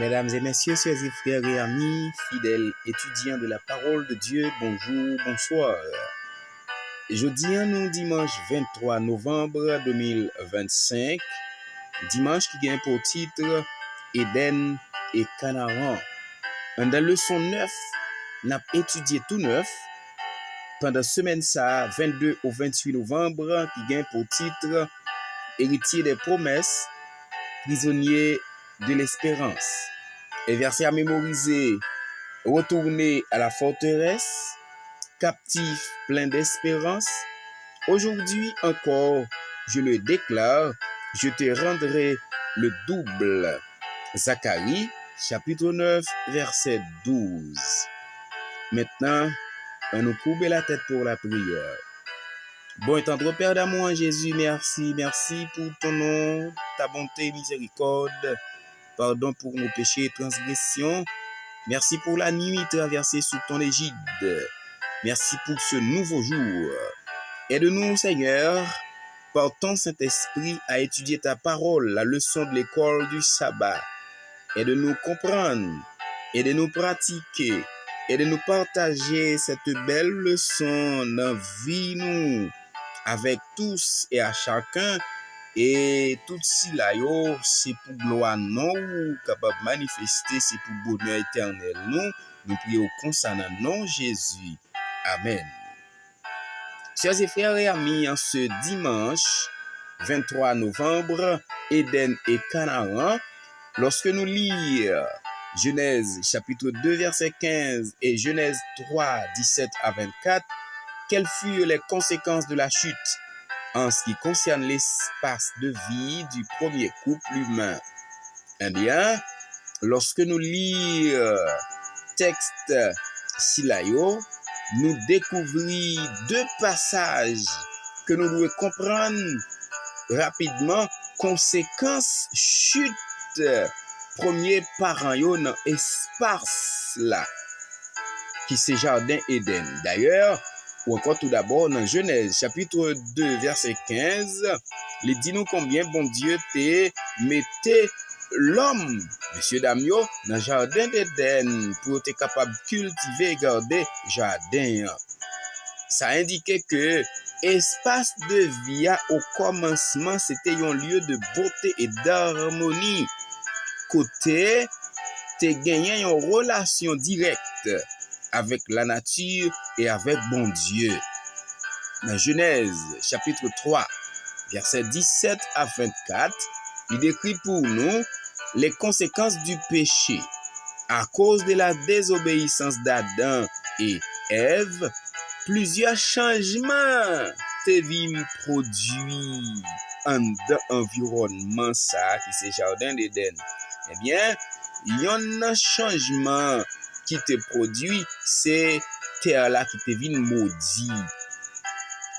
Mesdames et messieurs, chers et frères et amis, fidèles étudiants de la parole de Dieu, bonjour, bonsoir. Jeudi, nous dimanche 23 novembre 2025, dimanche qui gagne pour titre Éden et Canaan. Dans la leçon 9, nous avons étudié tout neuf pendant semaine ça 22 au 28 novembre qui gagne pour titre Héritier des promesses, prisonnier de l'espérance. Et verset à mémoriser, retourner à la forteresse, captif plein d'espérance. Aujourd'hui encore, je le déclare, je te rendrai le double. Zacharie, chapitre 9, verset 12. Maintenant, on nous courbe la tête pour la prière. Bon et tendre Père d'amour en Jésus, merci pour ton nom, ta bonté, miséricorde. Pardon pour nos péchés et transgressions. Merci pour la nuit traversée sous ton égide. Merci pour ce nouveau jour. Aide-nous, Seigneur, par ton Saint-Esprit à étudier ta parole, la leçon de l'école du sabbat. Aide-nous comprendre, aide-nous pratiquer, aide-nous partager cette belle leçon dans la vie, nous, avec tous et à chacun. Et tout si là, c'est pour gloire non, capable de manifester, c'est pour bonheur éternel non. Nous prions concernant non Jésus. Amen. Chers et frères et amis, en ce dimanche 23 novembre, Éden et Canaan, lorsque nous lisons Genèse chapitre 2 verset 15 et Genèse 3 17 à 24, quelles furent les conséquences de la chute en ce qui concerne l'espace de vie du premier couple humain? Eh bien, lorsque nous lisons texte Silayo, nous découvrons deux passages que nous devons comprendre rapidement. Conséquences chute premier parent dans espace là qui c'est jardin Éden. D'ailleurs, ou encore tout d'abord dans Genèse chapitre 2 verset 15, il dit nous combien bon Dieu te mettait l'homme, monsieur Damio, dans le jardin d'Éden pour être capable de cultiver et garder jardin. Ça indiquait que espace de vie au commencement c'était un lieu de beauté et d'harmonie. Côté te gagné une relation directe avec la nature et avec bon Dieu. Dans Genèse chapitre 3 verset 17 à 24, il décrit pour nous les conséquences du péché. À cause de la désobéissance d'Adam et Ève, plusieurs changements te produits en l'environnement ça qui c'est jardin d'Éden. Eh bien, il y a un changement qui te produit, c'est terre là qui te vient maudit.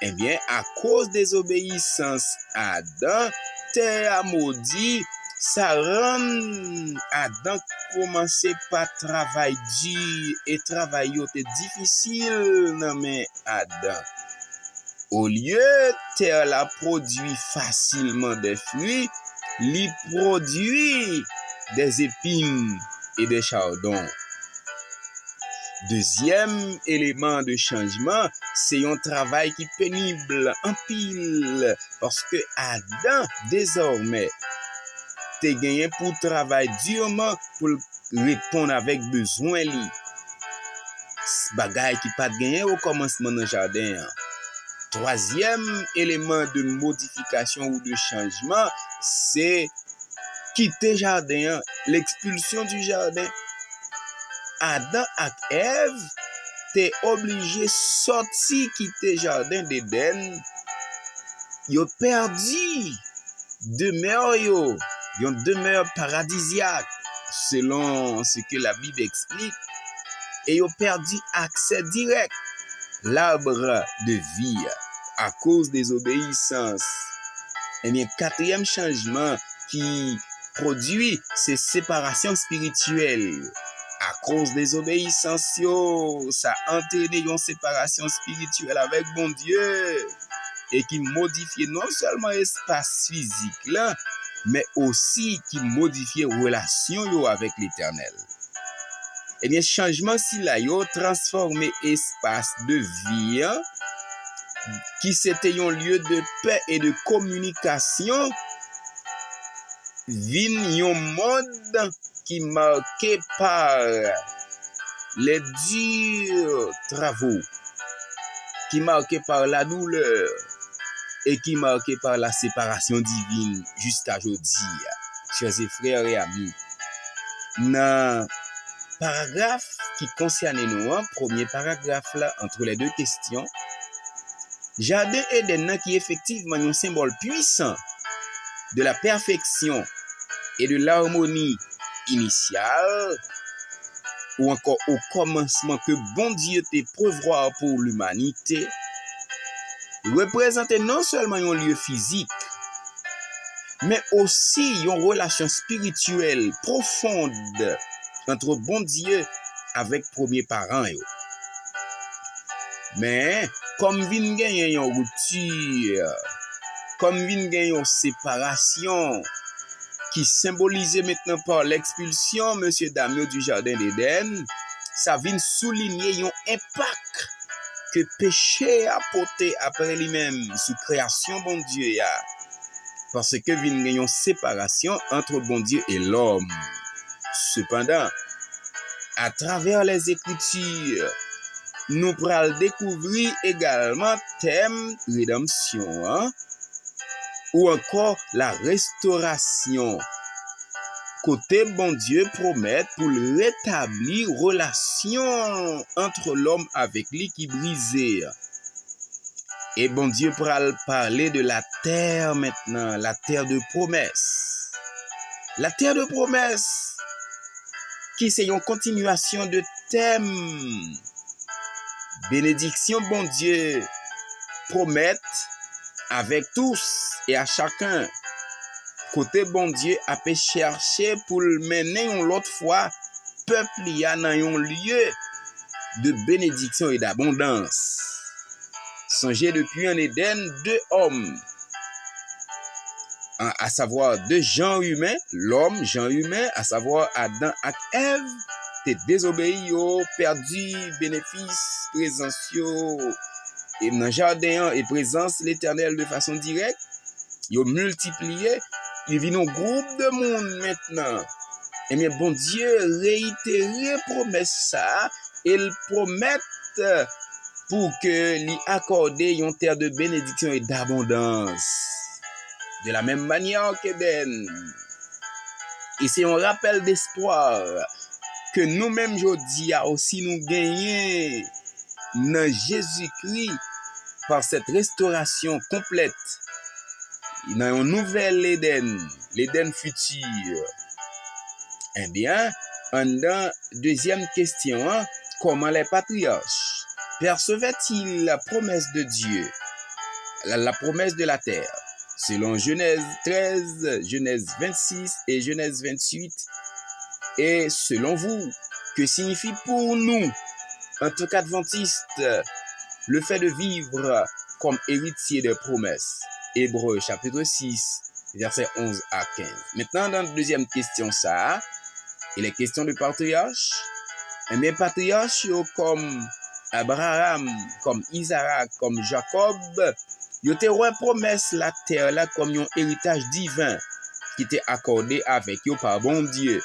Eh bien, à cause des obéissances à Adam, terre maudit, ça rend Adam commencer par travail dur et travail difficile dans mais Adam. Au lieu terre la produit facilement des fruits, il produit des épines et des chardons. Deuxième élément de changement, c'est un travail qui est pénible en pile parce que Adam désormais t'es gagné pour travailler durement pour répondre avec besoin li. Bagay qui pas gagné au commencement dans le jardin. Troisième élément de modification ou de changement, c'est quitter le jardin, l'expulsion du jardin. Adam et Ève t'es obligé sortir quitter le jardin d'Éden. Yo perdu demeure yo, yon demeure paradisiaque selon ce que la Bible explique, et yo perdu accès direct l'arbre de vie à cause des obéissances. Et bien, quatrième changement qui produit, c'est séparation spirituelle. À cause des obéissances, ça entraîne une séparation spirituelle avec bon Dieu et qui modifie non seulement l'espace physique là, mais aussi qui modifie relation yo avec l'Éternel. Eh bien, changement si la yo transformé espace de vie qui c'était un lieu de paix et de communication vin un monde qui marqué par les durs travaux, qui marqué par la douleur et qui marqué par la séparation divine jusqu'à aujourd'hui. Chers frères et amis, dans paragraphe qui concerne nous, premier paragraphe là, entre les deux questions, Jardin Eden qui est effectivement un symbole puissant de la perfection et de l'harmonie initiale, ou encore au commencement que bon Dieu te prévoit pour l'humanité, représentait non seulement un lieu physique, mais aussi une relation spirituelle profonde entre bon Dieu avec premier parent. Mais comme vin gagne une rupture, comme vin gagne une séparation qui symbolisée maintenant par l'expulsion monsieur Damio du jardin d'Éden, ça vient souligner un impact que péché a porté après lui-même sous création bon Dieu ya. Parce que vient gagne une séparation entre bon Dieu et l'homme. Cependant, à travers les Écritures, nous pourrons découvrir également thème rédemption, ou encore la restauration. Côté bon Dieu promet pour rétablir relation entre l'homme avec lui qui brisé. Et bon Dieu pourra parler de la terre maintenant, la terre de promesse. La terre de promesse qui c'est une continuation de thème. Bénédiction bon Dieu promet avec tous et à chacun. Côté bon Dieu a pu chercher pour le mener une autre fois peuple y a dans un lieu de bénédiction et d'abondance. Songez depuis en Éden deux hommes, à savoir deux gens humains, l'homme, genre humain, à savoir Adam et Ève, t'es désobéi, perdu bénéfice, présence et dans le jardin et présence l'Éternel de façon directe, ils multiplié, il vient un groupe de monde maintenant. Et bien bon Dieu réitère promesse ça, et il promet pour que lui accorder une terre de bénédiction et d'abondance. De la même manière qu'Éden. Et c'est un rappel d'espoir que nous-mêmes aujourd'hui aussi nous gagnons dans Jésus-Christ par cette restauration complète dans un nouvel Éden, l'Éden futur. Eh bien, dans deuxième question, comment les patriarches percevaient-ils la promesse de Dieu, la promesse de la terre? Selon Genèse 13, Genèse 26 et Genèse 28. Et selon vous, que signifie pour nous, en tant qu'adventistes, le fait de vivre comme héritier de promesses? Hébreux chapitre 6, versets 11 à 15. Maintenant, dans la deuxième question, ça, il est question de patriarches. Et mes patriarches comme Abraham, comme Isaac, comme Jacob, ils ont promesse la terre là comme un héritage divin qui était accordé avec eux par bon Dieu.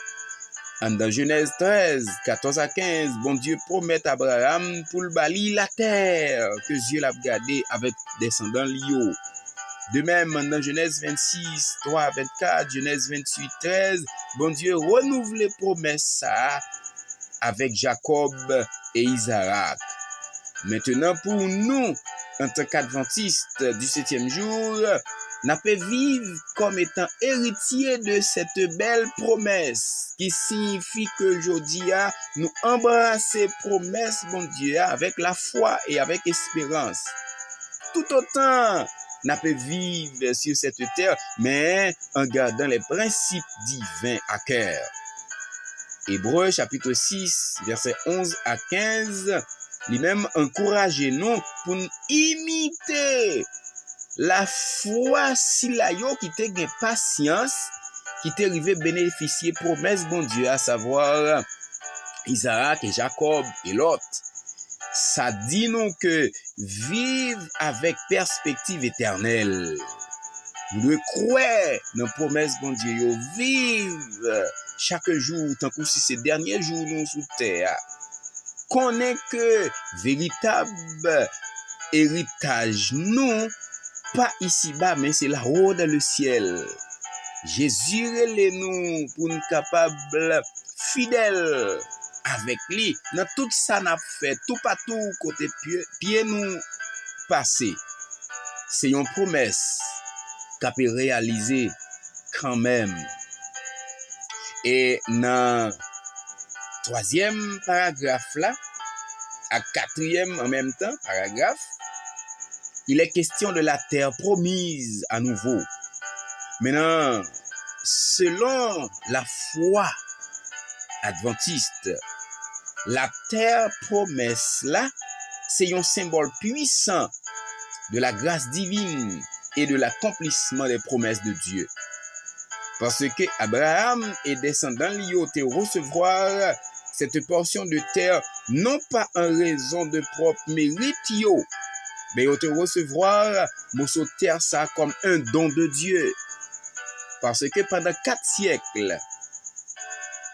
Dans Genèse 13, 14 à 15, bon Dieu promet à Abraham pour le bali la terre que Dieu l'a gardé avec descendants liés. De même, dans Genèse 26, 3 à 24, Genèse 28, 13, bon Dieu renouvelle les promesses avec Jacob et Isaac. Maintenant, pour nous, en tant qu'adventistes du 7e jour, nous pouvons vivre comme étant héritiers de cette belle promesse qui signifie que aujourd'hui, nous embrassons promesse, bon Dieu, avec la foi et avec espérance. Tout autant, nous pouvons vivre sur cette terre, mais en gardant les principes divins à cœur. Hébreux chapitre 6, versets 11 à 15, lui-même encourage nous pour nous imiter la foi si la yo qui te gen patience qui t'est arrivé bénéficier promesse bon Dieu, à savoir Isaac et Jacob et l'autre. Ça dit nous que vivre avec perspective éternelle. Nous devons croire dans la promesse bon Dieu, vivre chaque jour, tant que si ces derniers jours nous sous terre. Connaît que véritable héritage, non, pas ici-bas, mais c'est là-haut dans le ciel. Jésus est nous pour nous capables fidèles avec lui. Dans tout ça n'a fait, tout partout côté pied nous passer. C'est une promesse qu'a pu réaliser quand même. Et dans troisième paragraphe là, à quatrième en même temps paragraphe, il est question de la terre promise à nouveau. Maintenant, selon la foi adventiste, la terre promesse là, c'est un symbole puissant de la grâce divine et de l'accomplissement des promesses de Dieu. Parce que Abraham et descendants liés recevoir cette portion de terre non pas en raison de propre mérite, mais ils recevoir morceau de terre ça comme un don de Dieu. Parce que pendant 4 siècles,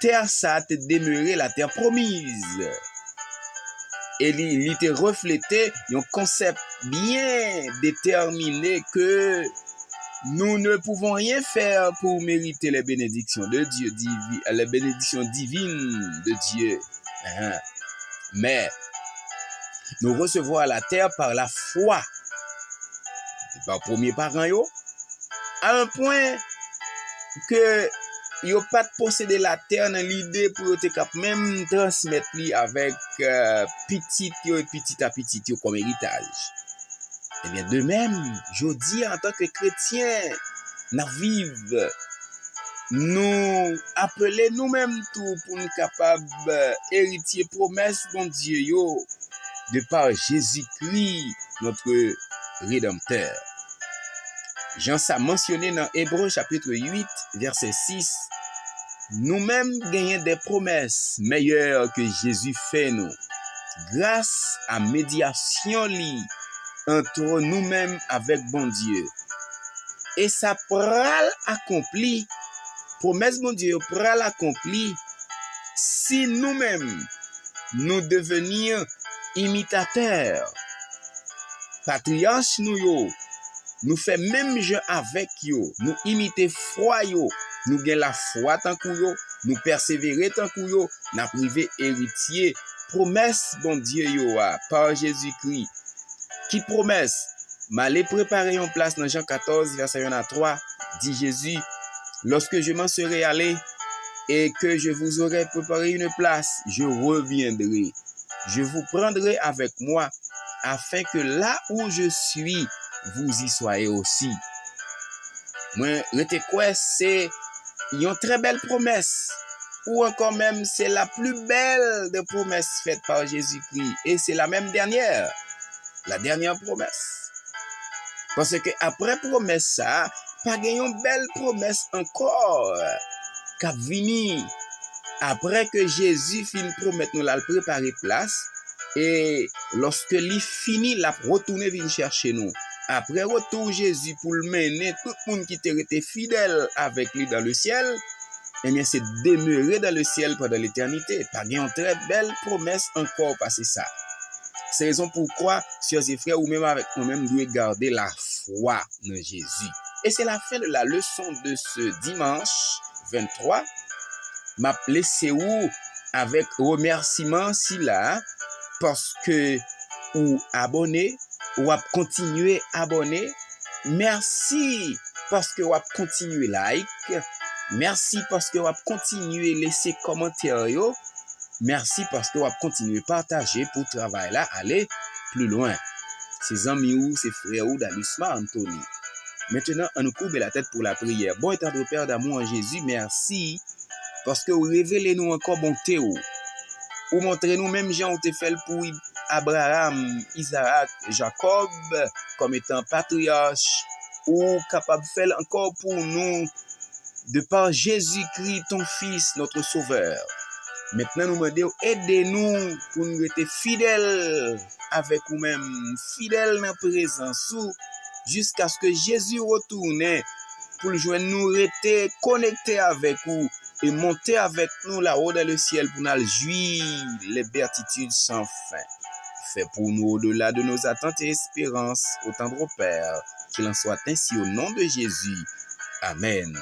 terre ça a demeuré la terre promise. Et il était reflété un concept bien déterminé que nous ne pouvons rien faire pour mériter les bénédictions de Dieu, les bénédictions divines de Dieu. Mais nous recevons la terre par la foi. Par premier parent, à un point que yo pas posséder la terre dans l'idée pour te cap même transmettre li avec petit à petit comme héritage. Et bien de même, je dis en tant que chrétien, nous vivons, nous appeler nous-mêmes tout pour nous capables héritier promesse bon Dieu yo de par Jésus-Christ notre rédempteur. Jean ça mentionné dans Hébreux chapitre 8 verset 6. Nous-mêmes gagnons des promesses meilleures que Jésus fait nous, grâce à médiation li entre nous-mêmes avec bon Dieu. Et ça pral accompli, promesse bon Dieu pral accompli si nous-mêmes nous devenir imitateurs. Patriarche nous fait même jeu avec yo, nous imiter foi yo. Nous gagnons la foi tant que yo, nous persévérer tant que yo, n'a privé héritier, promesse bon Dieu yo par Jésus-Christ. Qui promesse? M'aller préparer une place dans Jean 14, verset 1 à 3, dit Jésus, lorsque je m'en serai allé et que je vous aurai préparé une place, je reviendrai. Je vous prendrai avec moi, afin que là où je suis, vous y soyez aussi. Moi, rete quoi, c'est une très belle promesse, ou encore même c'est la plus belle des promesses faites par Jésus-Christ, et c'est la même dernière, la dernière promesse. Parce que après promesse ça, pas une belle promesse encore, qu'a vini après que Jésus finit promettre nous la préparer place, et lorsque il finit la retourner venir chercher nous. Après retour Jésus pour le mener tout le monde qui était fidèle avec lui dans le ciel, eh bien c'est demeurer dans le ciel pendant l'éternité. Pas une très belle promesse encore passer ça. C'est raison pourquoi, sœurs et frères, ou même avec nous-mêmes, nous devons garder la foi en Jésus. Et c'est la fin de la leçon de ce dimanche 23. M'a laissé où avec remerciement si là, parce que ou abonné, ou à continuer abonné. Merci parce que ou à continuer like. Merci parce que ou à continuer laisser commentaire yo. Merci parce que ou à continuer partager pour travail là aller plus loin. Ses amis ou ses frères ou d'Alusma Anthony. Maintenant, on nous courbe la tête pour la prière. Bon et tendre Père d'amour en Jésus, merci parce que vous révélez nous encore bonté ou montrez nous même Jean ou te fait pour Abraham, Isaac, Jacob comme étant patriarche ou capable de faire encore pour nous de par Jésus-Christ, ton Fils, notre Sauveur. Maintenant, nous demandons, aidez-nous pour nous être fidèles avec vous-même, fidèles dans la présence, jusqu'à ce que Jésus retourne pour le joindre nous, rester connectés avec vous et monter avec nous là-haut dans le ciel pour nous jouir les béatitudes sans fin. Fais pour nous au-delà de nos attentes et espérances, au tendre Père, qu'il en soit ainsi au nom de Jésus. Amen.